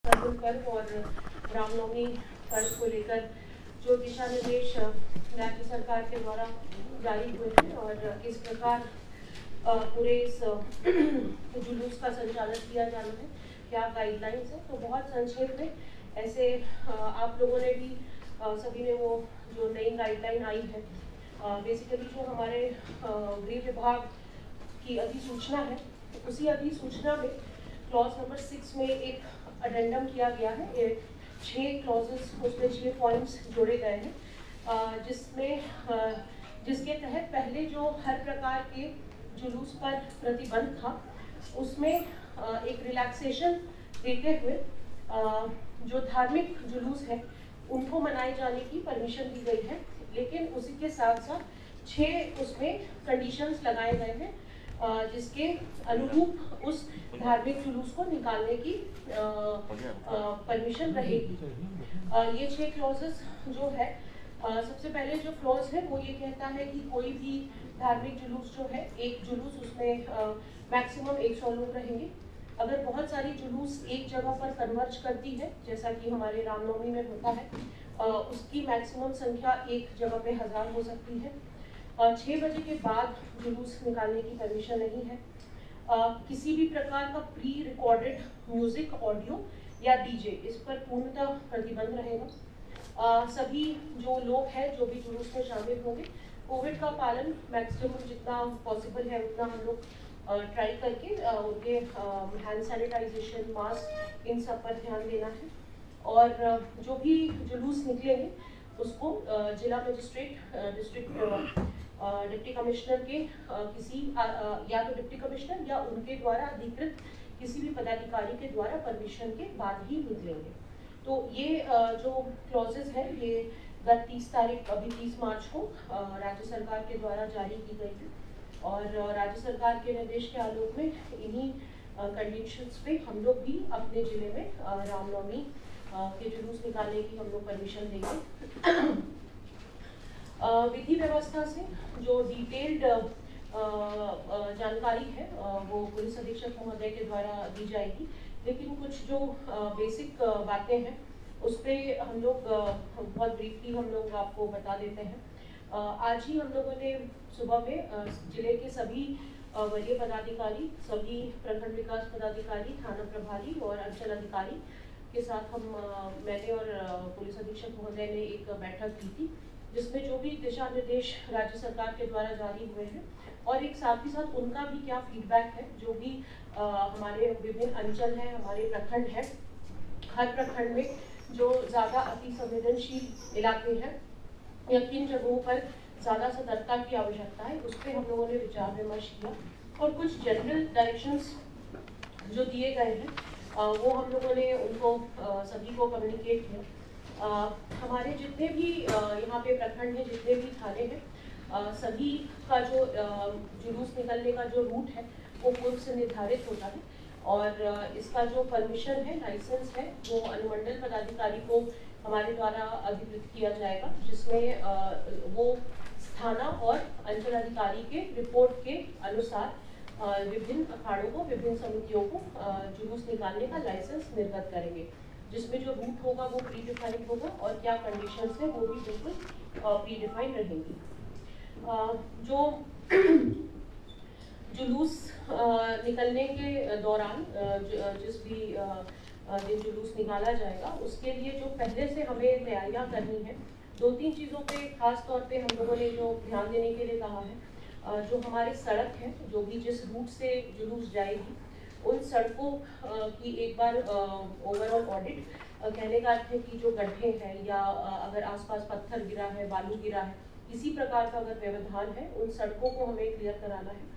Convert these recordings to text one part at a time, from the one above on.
अर्जुन पर्व और रामनवमी पर्व को लेकर जो दिशा निर्देश राज्य सरकार के द्वारा जारी हुए हैं और किस प्रकार पूरे इस जुलूस का संचालन किया जाना है, क्या गाइडलाइंस है, तो बहुत संक्षेप में ऐसे आप लोगों ने भी सभी ने वो जो नई गाइडलाइन आई है, बेसिकली जो हमारे गृह विभाग की अधिसूचना है, उसी अधिसूचना में क्लॉज नंबर 6 में एक अडेंडम किया गया है। 6 क्लॉजेस उसमें 6 पॉइंट्स जोड़े गए हैं, जिसके तहत पहले जो हर प्रकार के जुलूस पर प्रतिबंध था, उसमें एक रिलैक्सेशन देते हुए जो धार्मिक जुलूस है उनको मनाए जाने की परमिशन दी गई है, लेकिन उसी के साथ साथ 6 उसमें कंडीशंस लगाए गए हैं जिसके अनुरूप उस धार्मिक जुलूस को निकालने की परमिशन रहेगी। ये 6 क्लॉजेस जो है, सबसे पहले जो क्लॉज है वो ये कहता है कि कोई भी धार्मिक जुलूस जो है, एक जुलूस उसमें मैक्सिमम 100 लोग रहेंगे। अगर बहुत सारी जुलूस एक जगह पर कन्वर्ज करती है, जैसा कि हमारे रामनवमी में होता है, उसकी मैक्सिमम संख्या एक जगह पे 1000 हो सकती है। 6 बजे के बाद जुलूस निकालने की परमिशन नहीं है। किसी भी प्रकार का प्री रिकॉर्डेड म्यूजिक, ऑडियो या डीजे, इस पर पूर्णतः प्रतिबंध रहेगा। सभी जो लोग हैं जो भी जुलूस में शामिल होंगे, कोविड का पालन मैक्सिमम जितना पॉसिबल है उतना हम लोग ट्राई करके उनके हैंड सैनिटाइजेशन, मास्क, इन सब पर ध्यान देना है। और जो भी जुलूस निकलेंगे उसको जिला मजिस्ट्रेट, डिस्ट्रिक्ट डिप्टी कमिश्नर के किसी या तो डिप्टी कमिश्नर या उनके द्वारा अधिकृत किसी भी पदाधिकारी के द्वारा परमिशन के बाद ही निकलेंगे। तो ये जो क्लॉजेस हैं ये गत 30 तारीख, अभी 30 मार्च को राज्य सरकार के द्वारा जारी की गई थी और राज्य सरकार के निर्देश के आलोक में इन्हीं कंडीशंस पे हम लोग भी अपने जिले में रामनवमी के जुलूस निकालने की हम लोग परमिशन देंगे। विधि व्यवस्था से जो डिटेल्ड जानकारी है वो पुलिस अधीक्षक महोदय के द्वारा दी जाएगी, लेकिन कुछ जो बेसिक बातें हैं उस पर हम लोग बहुत ब्रीफली हम लोग आपको बता देते हैं। आज ही हम लोगों ने सुबह में जिले के सभी वरीय पदाधिकारी, सभी प्रखंड विकास पदाधिकारी, थाना प्रभारी और अंचल अधिकारी के साथ मैंने और पुलिस अधीक्षक महोदय ने एक बैठक की थी, जिसमें जो भी दिशा निर्देश राज्य सरकार के द्वारा जारी हुए हैं और एक साथ ही साथ उनका भी क्या फीडबैक है, जो भी हमारे विभिन्न अंचल हैं, हमारे प्रखंड हैं, हर प्रखंड में जो ज़्यादा अति संवेदनशील इलाके हैं या किन जगहों पर ज़्यादा सतर्कता की आवश्यकता है, उस पर हम लोगों ने विचार विमर्श किया और कुछ जनरल डायरेक्शंस जो दिए गए हैं वो हम लोगों ने उनको सभी को कम्युनिकेट किया। हमारे जितने भी यहाँ पे प्रखंड हैं, जितने भी थाने हैं, सभी का जो जुलूस निकलने का जो रूट है वो पूर्व से निर्धारित होता है और इसका जो परमिशन है, लाइसेंस है, वो अनुमंडल पदाधिकारी को हमारे द्वारा अधिकृत किया जाएगा, जिसमें वो थाना और अंचल अधिकारी के रिपोर्ट के अनुसार विभिन्न अखाड़ों को, विभिन्न समितियों को जुलूस निकालने का लाइसेंस निर्गत करेंगे, जिसमें जो रूट होगा वो प्री डिफाइंड होगा और क्या कंडीशंस है वो भी बिल्कुल प्री डिफाइंड रहेंगी। जो जुलूस निकलने के दौरान जिस भी दिन जुलूस निकाला जाएगा, उसके लिए जो पहले से हमें तैयारियां करनी है, 2-3 चीज़ों पे खास तौर पे हम लोगों ने जो ध्यान देने के लिए कहा है, जो हमारी सड़क है, जो भी जिस रूट से जुलूस जाएगी, उन सड़कों की एक बार ओवरऑल ऑडिट, कहने का अर्थ है कि जो गड्ढे हैं या अगर आसपास पत्थर गिरा है, बालू गिरा है, किसी प्रकार का अगर व्यवधान है, उन सड़कों को हमें क्लियर कराना है।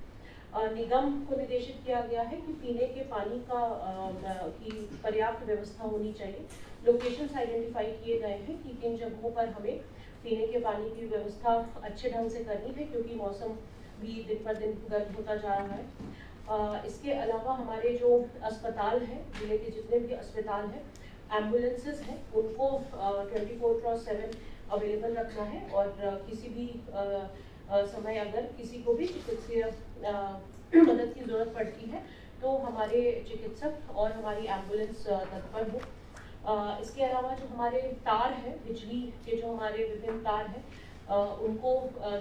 निगम को निर्देशित किया गया है कि पीने के पानी की पर्याप्त व्यवस्था होनी चाहिए। लोकेशंस आइडेंटिफाई किए गए हैं कि किन जगहों पर हमें पीने के पानी की व्यवस्था अच्छे ढंग से करनी है, क्योंकि मौसम भी दिन पर दिन गर्म होता जा रहा है। इसके अलावा हमारे जो अस्पताल हैं, जिले के जितने भी अस्पताल हैं, एम्बुलेंसेस हैं, उनको 24/7 अवेलेबल रखना है और किसी भी समय अगर किसी को भी चिकित्सीय मदद की ज़रूरत पड़ती है तो हमारे चिकित्सक और हमारी एम्बुलेंस तत्पर हो। इसके अलावा जो हमारे तार हैं, बिजली के जो हमारे विभिन्न तार हैं, उनको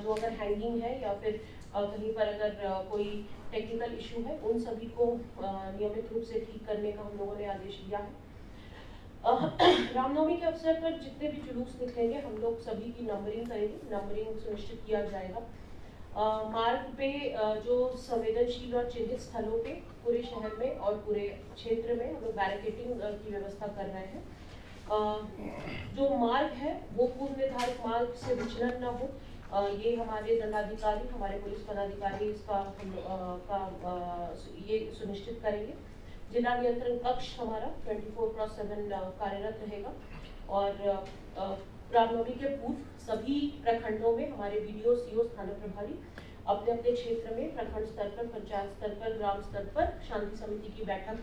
जो अगर हैंगिंग है या फिर कहीं पर अगर कोई टेक्निकल इशू है, उन सभी को नियमित रूप से ठीक करने का हम लोगों ने आदेश दिया है। रामनवमी के अवसर पर जितने भी जुलूस निकलेंगे, हम लोग सभी की नंबरिंग करेंगे, नंबरिंग सुनिश्चित किया जाएगा। मार्ग पे जो संवेदनशील और चिन्हित स्थलों पे पूरे शहर में और पूरे क्षेत्र में हम लोग बैरिकेडिंग की व्यवस्था कर रहे हैं। जो मार्ग है वो पूर्व निर्धारित मार्ग से विचलन न हो, ये हमारे दंडाधिकारी, हमारे पुलिस पदाधिकारी इसका ये सुनिश्चित करेंगे। जिला नियंत्रण कक्ष हमारा 24/7 कार्यरत रहेगा और रामनवमी के पूर्व सभी प्रखंडों में हमारे BDO, CO, थाना प्रभारी अपने अपने क्षेत्र में प्रखंड स्तर पर, पंचायत स्तर पर, ग्राम स्तर पर शांति समिति की बैठक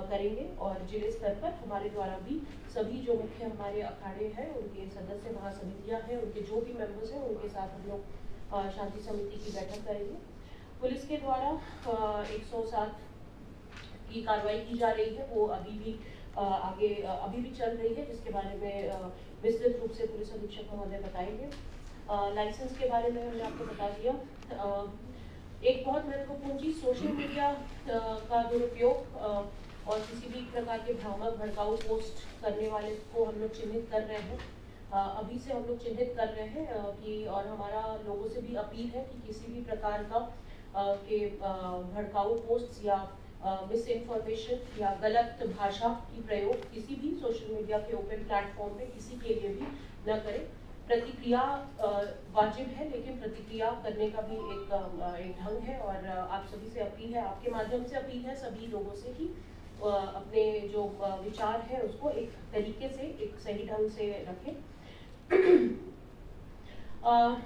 करेंगे और जिले स्तर पर हमारे द्वारा भी सभी जो मुख्य हमारे अखाड़े हैं, उनके सदस्य महासमितियां हैं, उनके जो भी मेंबर्स हैं, उनके साथ हम लोग शांति समिति की बैठक करेंगे। पुलिस के द्वारा 107 की कार्रवाई की जा रही है, वो अभी भी चल रही है, जिसके बारे में विस्तृत रूप से पुलिस अधीक्षक महोदय बताएंगे। लाइसेंस के बारे में हमने आपको बता दिया। एक बहुत महत्वपूर्ण चीज, सोशल मीडिया का दुरुपयोग और किसी भी प्रकार के भ्रामक भड़काऊ पोस्ट करने वाले को हम लोग चिन्हित कर रहे हैं। अभी से हम लोग चिन्हित कर रहे हैं कि और हमारा लोगों से भी अपील है कि किसी भी प्रकार का के भड़काऊ पोस्ट या मिस इन्फॉर्मेशन या गलत भाषा की प्रयोग किसी भी सोशल मीडिया के ओपन प्लेटफॉर्म पे किसी के लिए भी न करें। प्रतिक्रिया वाजिब है, लेकिन प्रतिक्रिया करने का भी एक ढंग है और आप सभी से अपील है, आपके माध्यम से अपील है सभी लोगों से कि अपने जो विचार है उसको एक तरीके से, एक सही ढंग से रखें।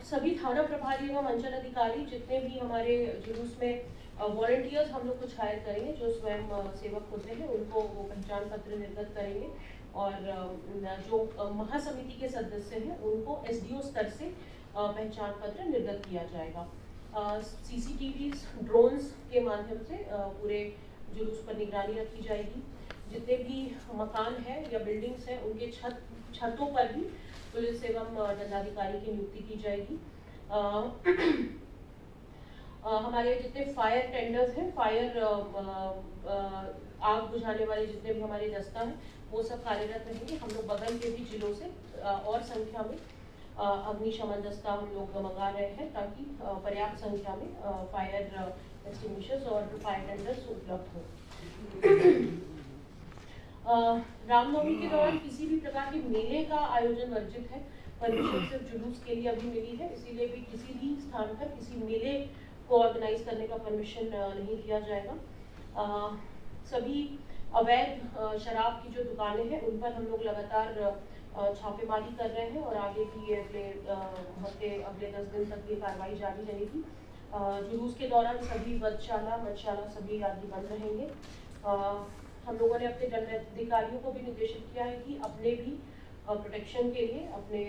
सभी थाना प्रभारी एवं अंचल अधिकारी जितने भी हमारे जुलूस में वॉलंटियर्स हम लोग कुछ हायर करेंगे, जो स्वयं सेवक होते हैं, उनको वो पहचान पत्र निर्गत करेंगे और जो महासमिति के सदस्य हैं उनको SDO स्तर से पहचान पत्र निर्गत किया जाएगा। CCTVs, ड्रोन्स के माध्यम से पूरे जुलूस पर निगरानी रखी जाएगी। जितने भी मकान हैं या बिल्डिंग्स हैं, उनके छतों पर भी पुलिस एवं दंडाधिकारी की नियुक्ति की जाएगी। हमारे जितने फायर टेंडर्स हैं, फायर आग बुझाने वाले जितने भी हमारे दस्ता हैं, वो सब कार्यरत रहेंगे। हम लोग बगल के भी जिलों से और संख्या में अग्निशमन दस्ता हम लोग मंगा रहे हैं ताकि पर्याप्त संख्या में फायर एक्सटिंग्विशर्स और फायर टेंडर्स उपलब्ध हो। रामनवमी के दौरान किसी भी प्रकार के मेले का आयोजन वर्जित है। परमिशन सिर्फ जुलूस के लिए अभी मिली है, इसीलिए भी किसी भी स्थान पर किसी मेले को ऑर्गेनाइज करने का परमिशन नहीं दिया जाएगा। सभी अवैध शराब की जो दुकानें हैं उन पर हम लोग लगातार छापेमारी कर रहे हैं और आगे भी अगले हफ्ते, अगले 10 दिन तक ये कार्रवाई जारी रहेगी। जुलूस के दौरान सभी वधशाला, मधशाला सभी आदि बंद रहेंगे। हम लोगों ने अपने दंडाधिकारियों को भी निर्देशित किया है कि अपने भी प्रोटेक्शन के लिए अपने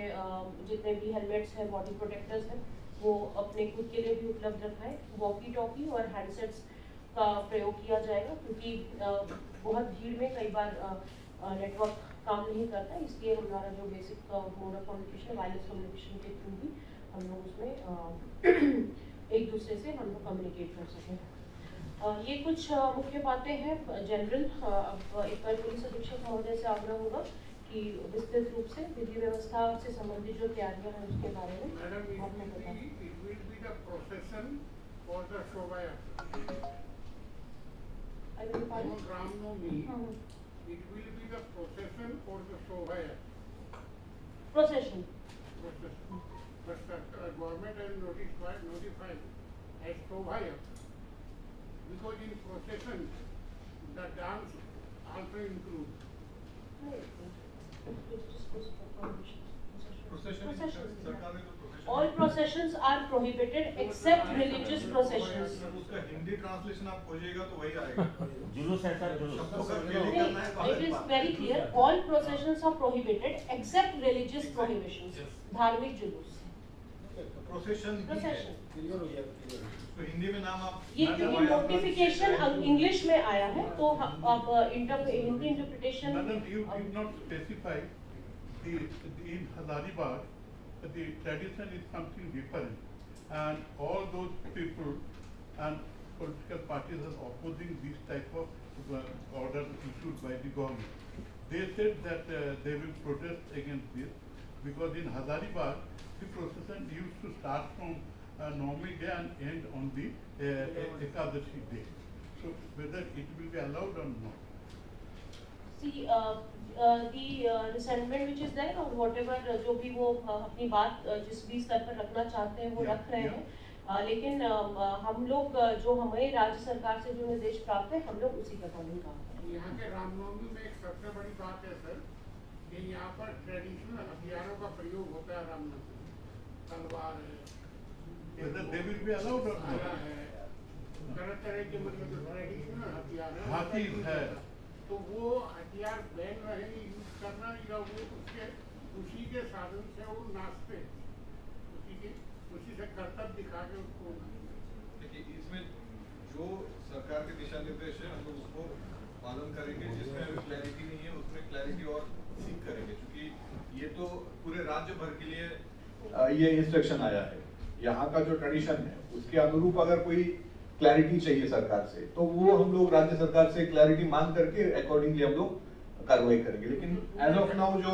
जितने भी हेलमेट्स हैं, बॉडी प्रोटेक्टर्स हैं, वो अपने खुद के लिए भी उपलब्ध रखाएं। वॉकी टॉकी और हैंडसेट्स का प्रयोग किया जाएगा क्योंकि बहुत भीड़ में कई बार नेटवर्क काम नहीं करता, इसलिए हमारा जो basic mode of communication, wireless communication के थ्रू भी हम लोग उसमें एक दूसरे से हम लोग कम्युनिकेट कर सकें। ये कुछ मुख्य बातें हैं जनरल। अब एक बार पुलिस अधीक्षक महोदय से आग्रह होगा कि विस्तृत रूप से विधि व्यवस्था से संबंधित जो तैयारियां हैं उसके बारे में आपने बताया। Procession. But government has notified as Shobhaya because in procession the dance also includes. All processions are prohibited except religious processions. उसका हिंदी ट्रांसलेशन आप खोजिएगा तो वही आएगा। जुलूस है सर, जुलूस। It is very clear. All processions are prohibited except religious prohibitions. धार्मिक जुलूस। Procession Procession. तो हिंदी में नाम आप ये क्योंकि नोटिफिकेशन इंग्लिश में आया है तो अब Hindi interpretation Madam, you did not specify in Hazaribagh, the tradition is something different. And all those people and political parties are opposing this type of order issued by the government. They said that they will protest against this because in Hazaribagh, the procession used to start from Navami day and end on the Ekadashi day. So whether it will be allowed or not. See, the resentment which is there और whatever जो भी वो अपनी बात जिस भी स्तर पर रखना चाहते हैं वो Yeah, रख रहे yeah. हैं लेकिन हम लोग जो हमें राज्य सरकार से जो निर्देश प्राप्त है हम लोग उसी का पालन काम करें। यहाँ के रामनवमी में एक सबसे बड़ी बात है सर कि यहाँ पर ट्रेडिशनल हथियारों का प्रयोग होता है रामनवमी में। तलवार है, Whether they will be allowed or भाला not. है, तरह तरह के मतलब जो ट्रेडिशनल हथियार है हाथी उनका use है। होता तो वो हथियार बैन रहेंगे यूज करना या वो उसके उसी के साधन से वो नाचते हैं, उसी से कर्तव्य दिखा के उसको देखिए इसमें जो सरकार के दिशा निर्देश है हम लोग उसको पालन करेंगे, जिसमें अभी क्लैरिटी नहीं है उसमें क्लैरिटी और सीख करेंगे, क्योंकि ये तो पूरे राज्य भर के लिए ये इंस्ट्रक्शन आया है। यहाँ का जो ट्रेडिशन है उसके अनुरूप अगर कोई क्लैरिटी चाहिए सरकार से तो वो हम लोग राज्य सरकार से क्लैरिटी मांग करके अकॉर्डिंगली हम लोग कार्रवाई करेंगे। लेकिन एज ऑफ नाउ जो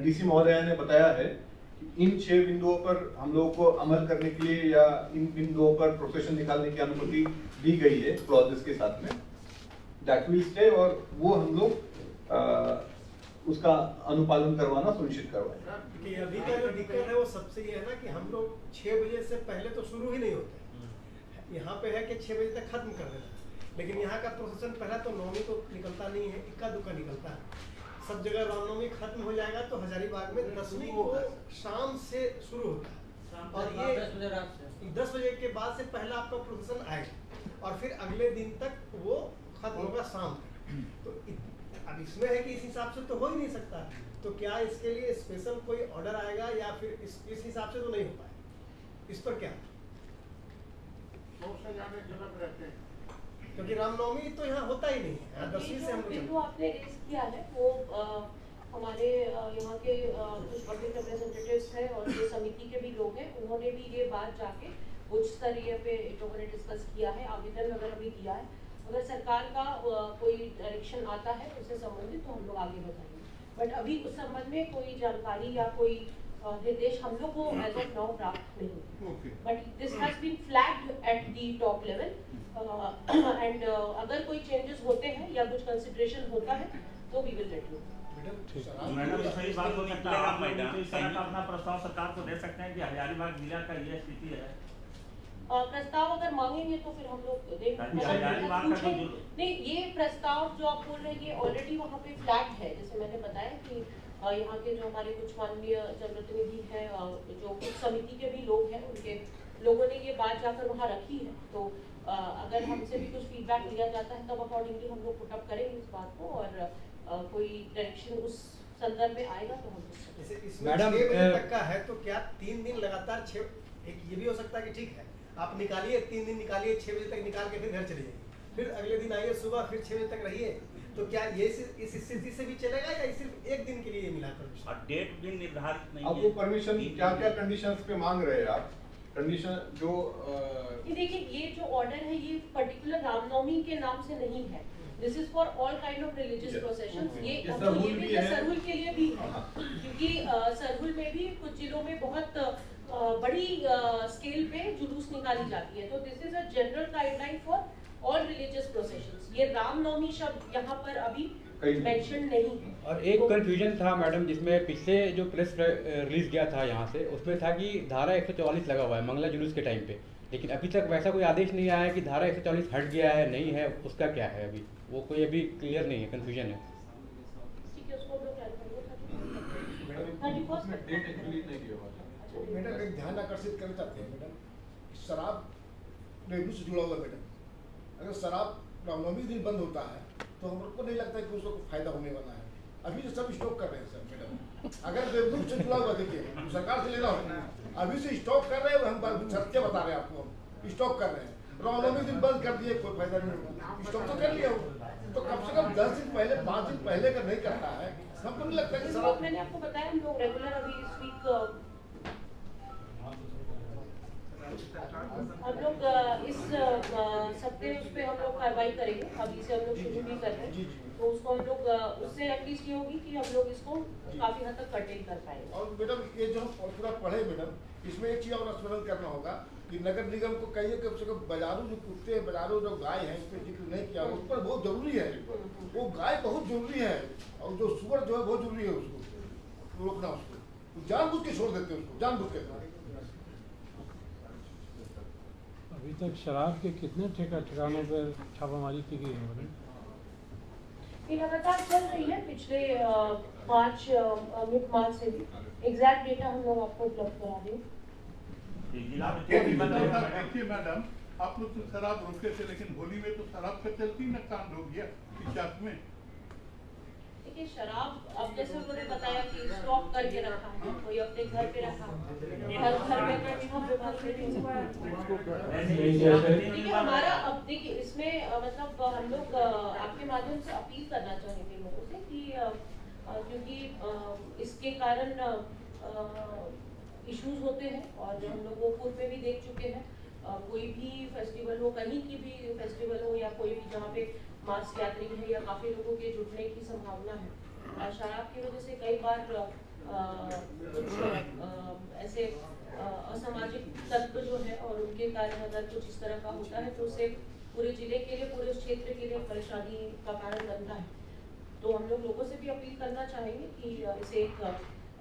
डीसी महोदय ने बताया है कि इन 6 बिंदुओं पर हम लोगों को अमल करने के लिए या इन बिंदुओं पर प्रोफेशन निकालने की अनुमति दी गई है क्लॉजेस के साथ में, दैट विल स्टे और वो हम लोग उसका अनुपालन करवाना सुनिश्चित करवाएंगे। कि अभी का जो दिक्कत है वो सबसे ये है ना कि हम लोग 6 बजे से पहले तो शुरू ही नहीं होते, यहाँ पे है कि 6 बजे तक खत्म कर देना, लेकिन यहाँ का प्रोसेसन पहला तो नवमी को निकलता नहीं है, इक्का दुक्का निकलता है। सब जगह रामनवमी खत्म हो जाएगा तो हजारीबाग में 10वीं को शाम से शुरू होता है और ये 10 बजे के बाद से पहला आपका प्रोसेसन आएगा और फिर अगले दिन तक वो खत्म होगा शाम तक। तो अब इसमें है कि इस हिसाब से तो हो ही नहीं सकता, तो क्या इसके लिए स्पेशल कोई ऑर्डर आएगा या फिर इस हिसाब से तो नहीं हो पाएगा, इस पर क्या? 100 से ज्यादा झलक रहते हैं क्योंकि रामनवमी तो यहाँ होता ही नहीं है, 10वीं से हम लोग जो आपने रेस किया है वो हमारे यहाँ के कुछ पब्लिक रिप्रेजेंटेटिव्स हैं और जो समिति के भी लोग हैं उन्होंने भी ये बात जाके उच्च स्तरीय पे लोगों ने डिस्कस किया है, आवेदन वगैरह भी दिया है। अगर सरकार का कोई डायरेक्शन आता है उससे संबंधित तो हम लोग आगे बताएंगे, बट अभी उस संबंध में कोई जानकारी या कोई निर्देश हम लोग को एज ऑफ नाउ प्राप्त नहीं है, but this has been flagged at the top level and अगर कोई चेंजेस होते हैं या कुछ कंसिडरेशन होता है तो we will let you. Madam सही बात हो सकता है, आप लोग तो इस तरह का अपना प्रस्ताव सरकार को दे सकते हैं कि हजारीबाग जिला का ये स्थिति है। प्रस्ताव अगर मांगेंगे तो फिर हम लोग देंगे। नहीं, ये प्रस्ताव जो आप बोल रहे हैं ये ऑलरेडी वहाँ पे फ्लैग है, जैसे मैंने बताया कि यहाँ के जो हमारे कुछ माननीय जनप्रतिनिधि हैं, जो कुछ समिति के भी लोग हैं, उनके लोगों ने ये बात जाकर वहाँ रखी है, तो अगर हमसे भी कुछ फीडबैक लिया जाता है तब अकॉर्डिंगली हम लोग पुट अप करेंगे इस बात को और कोई डायरेक्शन उस संदर्भ में आएगा तो हम जैसे इसमें 6 बजे तक का है तो क्या 3 दिन लगातार 6, एक ये भी हो सकता है कि ठीक है आप निकालिए 3 दिन निकालिए, 6 बजे तक निकाल के फिर घर चले जाइए, फिर अगले दिन आइए सुबह फिर 6 बजे तक रहिए, तो क्या ये इस स्थिति से भी चलेगा या सिर्फ एक दिन के लिए मिला परमिशन? और डेट भी निर्धारित नहीं है। आपको परमिशन क्या क्या कंडीशंस पे मांग रहे हैं आप? कंडीशन जो देखिए ये जो ऑर्डर है ये पर्टिकुलर रामनवमी के नाम से नहीं है, this is for all kind of religious processions. ये भी सरहुल के लिए भी है, क्योंकि सरहुल में भी कुछ जिलों में बहुत बड़ी स्केल पे जुलूस निकाली जाती है, तो this is a general guideline for all religious processions. ये रामनवमी शब्द यहाँ पर अभी मेंशन नहीं है। और एक कंफ्यूजन था मैडम, जिसमें पिछले जो प्रेस रिलीज गया था यहाँ से, उसमें था कि धारा 144 लगा हुआ है मंगला जुलूस के टाइम पे, लेकिन अभी तक वैसा कोई आदेश नहीं आया है कि धारा 144 हट गया है नहीं है, उसका क्या है अभी वो कोई अभी क्लियर नहीं है, कंफ्यूजन है। ठीक है, उसको हम लोग डेट एक्चुअली नहीं दिया हुआ था। मैडम एक ध्यान आकर्षित करना चाहते हैं मैडम, शराब रेवन्यू से जुड़ा हुआ मैडम, अगर शराब रामनवमी दिन बंद होता है तो हमको नहीं लगता है कि उसको फायदा होने वाला है। अभी जो सब स्टॉक कर रहे हैं सर मैडम, अगर रेवन्यू से जुड़ा हुआ देखिए सरकार से लेना होगा, अभी से स्टॉक कर रहे हैं, हम सत्य बता रहे हैं आपको, हम स्टॉक कर रहे हैं रामनवमी दिन बंद कर दिए, कोई फायदा नहीं होगा, स्टॉप तो कर लिया हो, तो कम से कम 10 दिन पहले 5 दिन पहले का नहीं करता है, हमको नहीं लगता कि लोग, मैंने आपको बताया हम लोग रेगुलर अभी इस वीक हम लोग इस सप्ताह उस पे हम लोग कार्रवाई करेंगे, अभी से हम लोग शुरू भी कर रहे हैं, तो उसको हम लोग उससे एटलीस्ट ये होगी कि हम लोग इसको काफी हद तक कंटेन कर पाएंगे। और मैडम ये जो हम पूरा पढ़े मैडम, इसमें एक चीज और स्मरण करना होगा कि नगर निगम को कहिए कम से कम बाजारू जो कुत्ते हैं, बाजारू जो गाय है, इस पर जिक्र नहीं किया, उस पर बहुत जरूरी है, वो गाय बहुत जरूरी है, और जो सुअर जो है बहुत जरूरी है, उसको रोकना, उसको जानबूझ के छोड़ देते हैं, उसको जानबूझ के। अभी तक शराब के कितने ठिकानों पर छापामारी की गई है? ये लगातार चल रही है पिछले मिड मार्च से भी, एग्जैक्ट डेटा हम लोग आपको उपलब्ध करा देंगे। जिला में देखिए मैडम, आप लोग तो शराब रोके थे, लेकिन होली में तो शराब का चलती न कांड हो गया इस में। देखिए शराब, अब जैसे उन्होंने बताया कि स्टॉक करके रखा है, कोई अपने घर पे रखा, घर में देखिए हमारा, अब देखिए इसमें मतलब हम लोग आपके माध्यम से अपील करना चाहेंगे लोगों से कि क्योंकि इसके कारण इश्यूज होते हैं, और हम लोग वो पूर्व में भी देख चुके हैं, कोई भी फेस्टिवल हो, कहीं की भी फेस्टिवल हो, या कोई भी जहाँ पे मास गैदरिंग है या काफी लोगों के जुटने की संभावना है, शराब की वजह से कई बार ऐसे असामाजिक तत्व जो है और उनके कारण अगर कुछ इस तरह का होता है तो उसे पूरे जिले के लिए, पूरे क्षेत्र के लिए परेशानी का कारण बनता है। तो हम लोग लोगों से भी अपील करना चाहेंगे कि इसे एक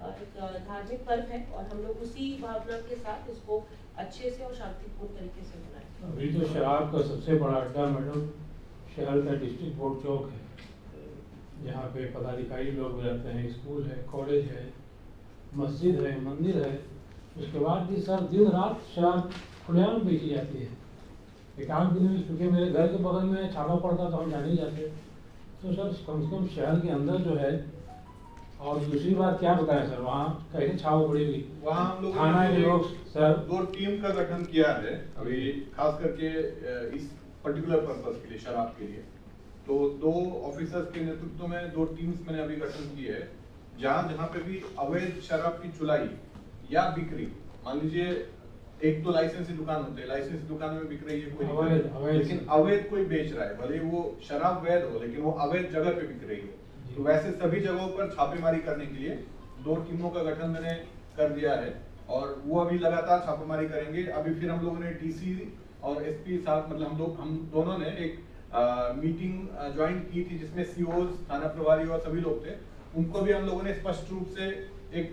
धार्मिक पर्व है, और हम लोग उसी भावना के साथ इसको अच्छे से और शांतिपूर्ण तरीके से मनाएं। अभी तो शराब का सबसे बड़ा अड्डा मैडम शहर का डिस्ट्रिक्ट बोर्ड चौक है, जहाँ पे पदाधिकारी लोग रहते हैं, स्कूल है, कॉलेज है, मस्जिद है, मंदिर है, उसके बाद भी सर दिन रात शराब खुलेआम बेची जाती है। एक आध दिन में, क्योंकि मेरे घर के बगल में छापा पड़ता तो हम जाने जाते, तो सर कम से कम शहर के अंदर जो है, और दूसरी बात क्या बताएं सर, वहाँ कैसे छाव पड़ेगी? वहाँ हम लोग थाना के लोग सर 2 टीम का गठन किया है अभी, खास करके इस पर्टिकुलर पर्पस के लिए, शराब के लिए। तो 2 ऑफिसर्स के नेतृत्व में 2 टीम्स मैंने अभी गठन की है, जहाँ पे भी अवैध शराब की चुलाई या बिक्री, मान लीजिए एक तो लाइसेंसी दुकान होते हैं, लाइसेंसी दुकान में बिक रही है कोई, लेकिन अवैध कोई बेच रहा है, भले वो शराब वैध हो लेकिन वो अवैध जगह पे बिक रही है, तो वैसे सभी जगहों पर छापेमारी करने के लिए 2 टीमों का गठन मैंने कर दिया है, और वो अभी लगातार छापेमारी करेंगे। अभी फिर हम लोगों ने डीसी और एसपी साहब, मतलब हम दोनों ने एक मीटिंग ज्वाइन की थी, जिसमें सीओज, थाना प्रभारी और सभी लोग थे। उनको भी हम लोगों ने स्पष्ट रूप से एक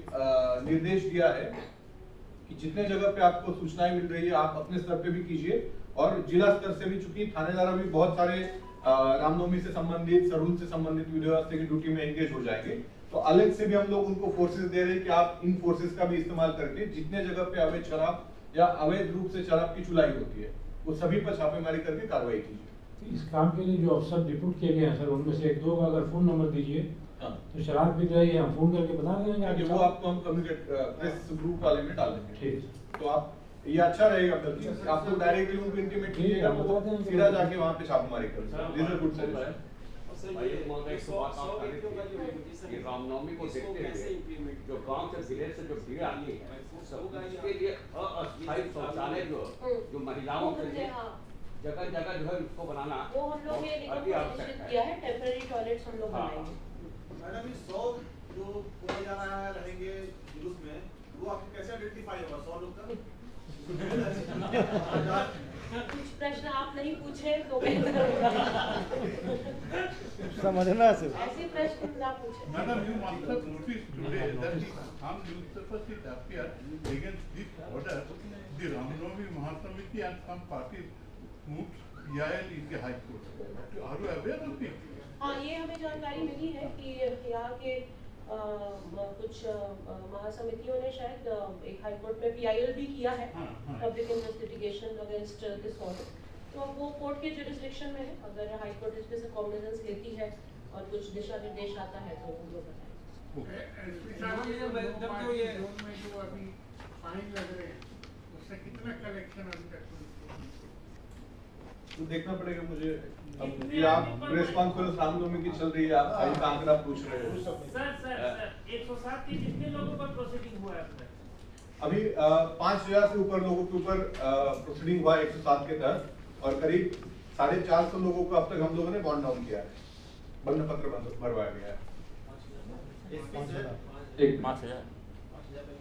निर्देश दिया है कि जितने जगह पे आपको सूचनाएं मिल रही है आप अपने स्तर पे भी कीजिए, और जिला स्तर से भी, चूंकि थानेदार अभी बहुत सारे रामनवमी से संबंधित, सरूल से संबंधित विधि व्यवस्था की ड्यूटी में एंगेज हो जाएंगे, तो अलग से भी हम लोग उनको फोर्सेस दे रहे हैं कि आप इन फोर्सेस का भी इस्तेमाल करके जितने जगह पे अवैध शराब या अवैध रूप से शराब की चुलाई होती है वो सभी पर छापेमारी करके कार्रवाई कीजिए। इस काम के लिए जो अफसर डिप्यूट किए गए हैं सर, उनमें से 1-2 का अगर फोन नंबर दीजिए तो शराब बिक रही है, हम फोन करके बता देंगे, वो आपको हम कम्युनिकेट प्रेस ग्रुप वाले में डाल देंगे। ठीक, तो आप, ये अच्छा रहेगा, बल्कि आपको डायरेक्टली उनको इंटीमेट कीजिएगा, वो सीधा जाके वहाँ पे छापेमारी करेंगे। This is good suggestion. Ramnavami को देखते हुए जो गांव से जिले से जो भीड़ आनी है, उसके लिए अस्थायी शौचालय जो महिलाओं के लिए जगह जगह जो है उसको बनाना, वो हम लोग ने निश्चित किया है, टेम्पररी टॉयलेट्स हम लोग बनाएंगे। मैडम, 100 जो बोला जा रहा है रहेंगे जुलूस में, वो आपको कैसे आइडेंटिफाई होगा 100 लोग का? कुछ प्रश्न आप नहीं पूछे तो बेहतर होगा। समझना से ऐसे प्रश्न ना पूछे। Madam, you must have noticed today that the armed newspapers it appeared against this order, the Ramnavami Mahasamiti and some parties moved PIL in the High Court. Are you aware of it? हाँ, ये हमें जानकारी मिली है कि यहाँ के कुछ महासमितियों ने शायद एक हाई कोर्ट में PIL भी किया है, public investigation against this order. तो अब वो कोर्ट के जुरिस्डिक्शन में है, अगर हाई कोर्ट इसमें से कॉग्निजेंस लेती है और कुछ दिशा निर्देश आता है तो हम लोग में जो अभी फाइन लग रहे हैं उससे कितना कलेक्शन अभी तक? तो देखना पड़ेगा मुझे। अब ये आप प्रेस कॉन्फ्रेंस रामनवमी की चल रही है, आप भाई का आंकड़ा पूछ रहे हो। सर 107 के कितने लोगों पर प्रोसीडिंग हुआ है अपने? अभी 5000 से ऊपर लोगों के ऊपर प्रोसीडिंग हुआ 107 के तहत, और करीब 450 लोगों को अब तक हम लोगों ने बॉन्ड डाउन किया है, बंद पत्र भरवाया गया है।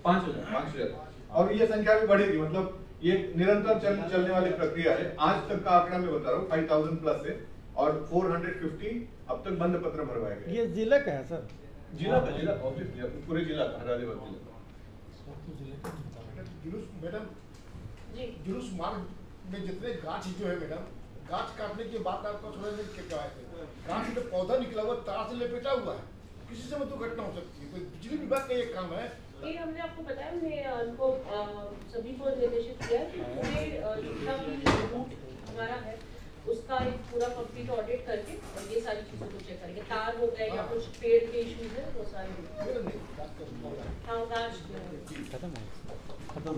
5000 और ये संख्या भी बढ़ेगी, मतलब ये निरंतर चलने वाली प्रक्रिया है। आज तक का आंकड़ा मैं बता रहा हूँ 5000 प्लस है, और 450 अब तक बंद पत्र भरवाए गए। ये जिला का है सर? जिला पूरे जिला का, हजारीबाग जिला का। जुलूस मैडम जी जुलूस मार्ग में जितने गाछ जो है मैडम, गाछ काटने के बाद आपको थोड़ा देर क्या है, गाछ में पौधा निकला हुआ तार से लपेटा हुआ है, किसी से दुर्घटना हो सकती है। कोई बिजली विभाग का ये काम है। ये हमने आपको बताया, हमने उनको सभी को निर्देशित किया है कि पूरे जितना भी रूट हमारा है उसका एक पूरा कंप्लीट ऑडिट करके और ये सारी चीजों को चेक करेंगे। तार हो गए या कुछ पेड़ के इश्यूज है वो सारे। हाँ गाछ खत्म हो